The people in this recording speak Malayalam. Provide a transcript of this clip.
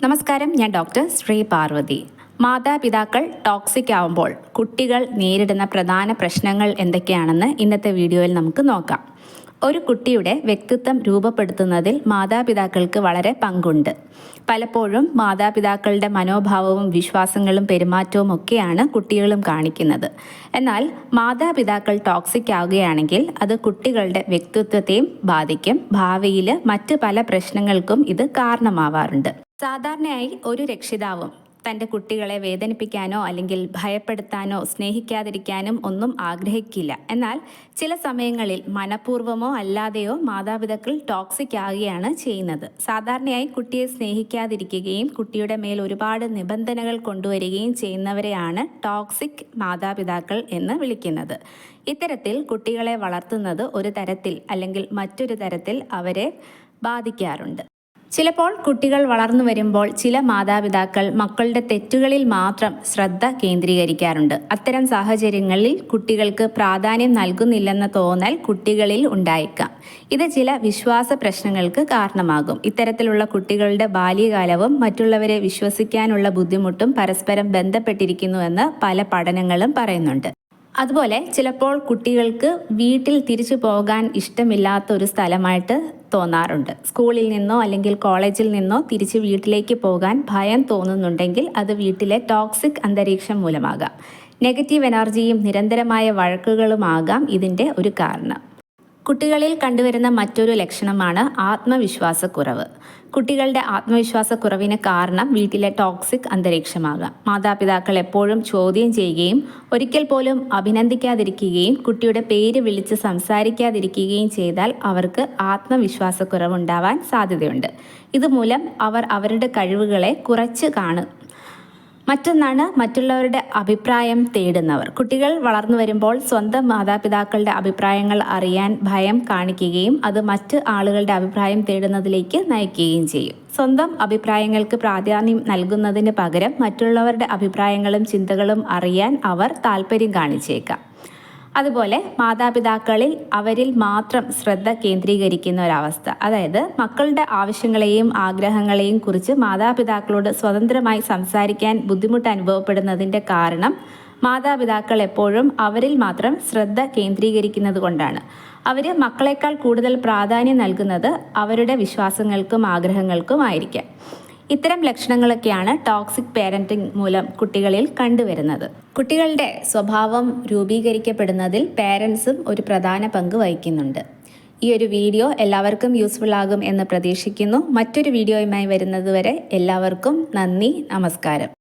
നമസ്കാരം, ഞാൻ ഡോക്ടർ ശ്രീ പാർവതി. മാതാപിതാക്കൾ ടോക്സിക് ആവുമ്പോൾ കുട്ടികൾ നേരിടുന്ന പ്രധാന പ്രശ്നങ്ങൾ എന്തൊക്കെയാണെന്ന് ഇന്നത്തെ വീഡിയോയിൽ നമുക്ക് നോക്കാം. ഒരു കുട്ടിയുടെ വ്യക്തിത്വം രൂപപ്പെടുത്തുന്നതിൽ മാതാപിതാക്കൾക്ക് വളരെ പങ്കുണ്ട്. പലപ്പോഴും മാതാപിതാക്കളുടെ മനോഭാവവും വിശ്വാസങ്ങളും പെരുമാറ്റവും ഒക്കെയാണ് കുട്ടികളും കാണിക്കുന്നത്. എന്നാൽ മാതാപിതാക്കൾ ടോക്സിക് ആവുകയാണെങ്കിൽ അത് കുട്ടികളുടെ വ്യക്തിത്വത്തെയും ബാധിക്കും. ഭാവിയിൽ മറ്റ് പല പ്രശ്നങ്ങൾക്കും ഇത് കാരണമാവാറുണ്ട്. സാധാരണയായി ഒരു രക്ഷിതാവും തൻ്റെ കുട്ടികളെ വേദനിപ്പിക്കാനോ അല്ലെങ്കിൽ ഭയപ്പെടുത്താനോ സ്നേഹിക്കാതിരിക്കാനും ഒന്നും ആഗ്രഹിക്കില്ല. എന്നാൽ ചില സമയങ്ങളിൽ മനഃപൂർവ്വമോ അല്ലാതെയോ മാതാപിതാക്കൾ ടോക്സിക് ആകുകയാണ് ചെയ്യുന്നത്. സാധാരണയായി കുട്ടിയെ സ്നേഹിക്കാതിരിക്കുകയും കുട്ടിയുടെ മേൽ ഒരുപാട് നിബന്ധനകൾ കൊണ്ടുവരികയും ചെയ്യുന്നവരെയാണ് ടോക്സിക് മാതാപിതാക്കൾ എന്ന് വിളിക്കുന്നത്. ഇത്തരത്തിൽ കുട്ടികളെ വളർത്തുന്നത് ഒരു തരത്തിൽ അല്ലെങ്കിൽ മറ്റൊരു തരത്തിൽ അവരെ ബാധിക്കാറുണ്ട്. ചിലപ്പോൾ കുട്ടികൾ വളർന്നു വരുമ്പോൾ ചില മാതാപിതാക്കൾ മക്കളുടെ തെറ്റുകളിൽ മാത്രം ശ്രദ്ധ കേന്ദ്രീകരിക്കാറുണ്ട്. അത്തരം സാഹചര്യങ്ങളിൽ കുട്ടികൾക്ക് പ്രാധാന്യം നൽകുന്നില്ലെന്ന തോന്നൽ കുട്ടികളിൽ ഉണ്ടായേക്കാം. ഇത് ചില വിശ്വാസ പ്രശ്നങ്ങൾക്ക് കാരണമാകും. ഇത്തരത്തിലുള്ള കുട്ടികളുടെ ബാല്യകാലവും മറ്റുള്ളവരെ വിശ്വസിക്കാനുള്ള ബുദ്ധിമുട്ടും പരസ്പരം ബന്ധപ്പെട്ടിരിക്കുന്നുവെന്ന് പല പഠനങ്ങളും പറയുന്നുണ്ട്. അതുപോലെ ചിലപ്പോൾ കുട്ടികൾക്ക് വീട്ടിൽ തിരിച്ചു പോകാൻ ഇഷ്ടമില്ലാത്ത ഒരു സ്ഥലമായിട്ട് തോന്നാറുണ്ട്. സ്കൂളിൽ നിന്നോ അല്ലെങ്കിൽ കോളേജിൽ നിന്നോ തിരിച്ച് വീട്ടിലേക്ക് പോകാൻ ഭയം തോന്നുന്നുണ്ടെങ്കിൽ അത് വീട്ടിലെ ടോക്സിക് അന്തരീക്ഷം മൂലമാകാം. നെഗറ്റീവ് എനർജിയും നിരന്തരമായ വഴക്കുകളുമാകാം ഇതിൻ്റെ ഒരു കാരണം. കുട്ടികളിൽ കണ്ടുവരുന്ന മറ്റൊരു ലക്ഷണമാണ് ആത്മവിശ്വാസക്കുറവ്. കുട്ടികളുടെ ആത്മവിശ്വാസക്കുറവിന് കാരണം വീട്ടിലെ ടോക്സിക് അന്തരീക്ഷമാകാം. മാതാപിതാക്കൾ എപ്പോഴും ചോദ്യം ചെയ്യുകയും ഒരിക്കൽ പോലും അഭിനന്ദിക്കാതിരിക്കുകയും കുട്ടിയുടെ പേര് വിളിച്ച് സംസാരിക്കാതിരിക്കുകയും ചെയ്താൽ അവർക്ക് ആത്മവിശ്വാസക്കുറവുണ്ടാവാൻ സാധ്യതയുണ്ട്. ഇതുമൂലം അവർ അവരുടെ കഴിവുകളെ കുറച്ച് കാണും. മറ്റൊന്നാണ് മറ്റുള്ളവരുടെ അഭിപ്രായം തേടുന്നവർ. കുട്ടികൾ വളർന്നു വരുമ്പോൾ സ്വന്തം മാതാപിതാക്കളുടെ അഭിപ്രായങ്ങൾ അറിയാൻ ഭയം കാണിക്കുകയും അത് മറ്റ് ആളുകളുടെ അഭിപ്രായം തേടുന്നതിലേക്ക് നയിക്കുകയും ചെയ്യും. സ്വന്തം അഭിപ്രായങ്ങൾക്ക് പ്രാധാന്യം നൽകുന്നതിന് പകരം മറ്റുള്ളവരുടെ അഭിപ്രായങ്ങളും ചിന്തകളും അറിയാൻ അവർ താല്പര്യം കാണിച്ചേക്കാം. അതുപോലെ മാതാപിതാക്കളിൽ അവരിൽ മാത്രം ശ്രദ്ധ കേന്ദ്രീകരിക്കുന്ന ഒരവസ്ഥ, അതായത് മക്കളുടെ ആവശ്യങ്ങളെയും ആഗ്രഹങ്ങളെയും കുറിച്ച് മാതാപിതാക്കളോട് സ്വതന്ത്രമായി സംസാരിക്കാൻ ബുദ്ധിമുട്ട് അനുഭവപ്പെടുന്നതിൻ്റെ കാരണം മാതാപിതാക്കൾ എപ്പോഴും അവരിൽ മാത്രം ശ്രദ്ധ കേന്ദ്രീകരിക്കുന്നത് കൊണ്ടാണ്. അവർ മക്കളെക്കാൾ കൂടുതൽ പ്രാധാന്യം നൽകുന്നത് അവരുടെ വിശ്വാസങ്ങൾക്കും ആഗ്രഹങ്ങൾക്കും ആയിരിക്കാം. ഇത്തരം ലക്ഷണങ്ങളൊക്കെയാണ് ടോക്സിക് പേരൻറ്റിംഗ് മൂലം കുട്ടികളിൽ കണ്ടുവരുന്നത്. കുട്ടികളുടെ സ്വഭാവം രൂപീകരിക്കപ്പെടുന്നതിൽ പേരൻസും ഒരു പ്രധാന പങ്ക് വഹിക്കുന്നുണ്ട്. ഈ ഒരു വീഡിയോ എല്ലാവർക്കും യൂസ്ഫുൾ ആകും എന്ന് പ്രതീക്ഷിക്കുന്നു. മറ്റൊരു വീഡിയോയുമായി വരുന്നതുവരെ എല്ലാവർക്കും നന്ദി, നമസ്കാരം.